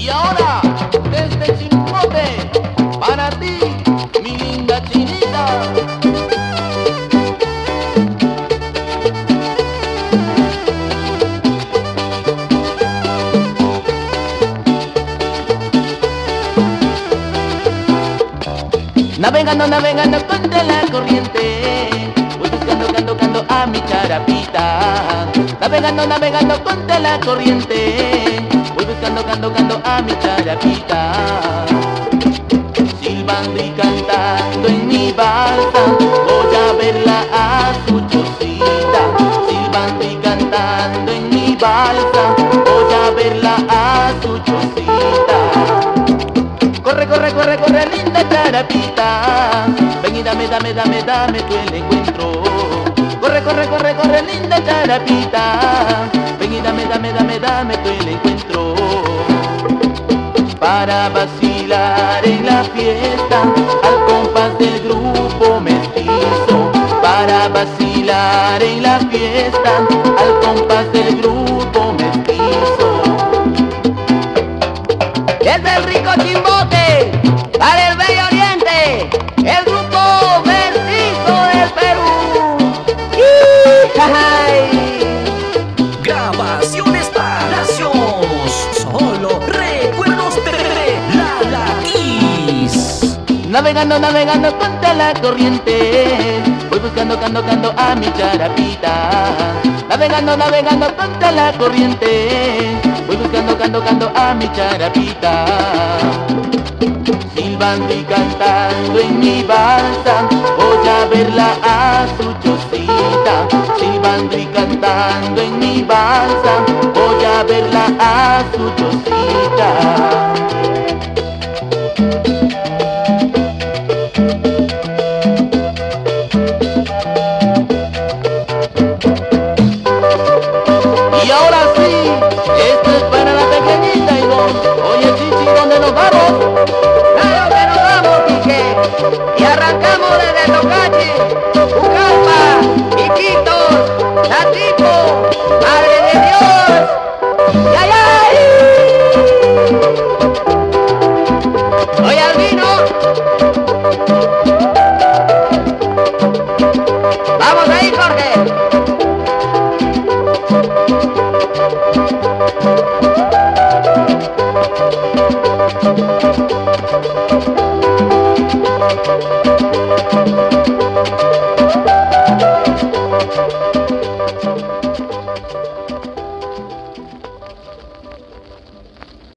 Y ahora, desde Chimbote, para ti, mi linda chinita. Navegando, navegando contra la corriente, voy buscando a mi charapita. Navegando, navegando contra la corriente, voy buscando a mi charapita. Silbando y cantando en mi balsa, voy a verla a su chocita. Silbando y cantando en mi balsa, voy a verla a su chocita. Corre, corre, corre, corre, linda charapita, ven y dame tú el encuentro. Corre, corre, corre, corre, linda charapita, ven y dame tú el encuentro. Para vacilar en la fiesta, al compás del grupo mestizo. Para vacilar en la fiesta, al compás del grupo mestizo. Desde el rico Chimbote, para el bello oriente, el grupo mestizo del Perú. ¡Ay! Grabaciones Palacios, solo recuerdos de la Laquis. Navegando, navegando contra la corriente, voy buscando a mi charapita. Navegando, navegando contra la corriente, voy buscando a mi charapita. Silbando y cantando en mi balsa, voy a verla a su chocita. Silbando y cantando en mi balsa, voy a verla a su chocita. Y ahora sí, esto es para la pequeñita Ivonne. Oye, Chichi, ¿dónde nos vamos? Claro que nos vamos, Quique, y arrancamos desde Tocayo.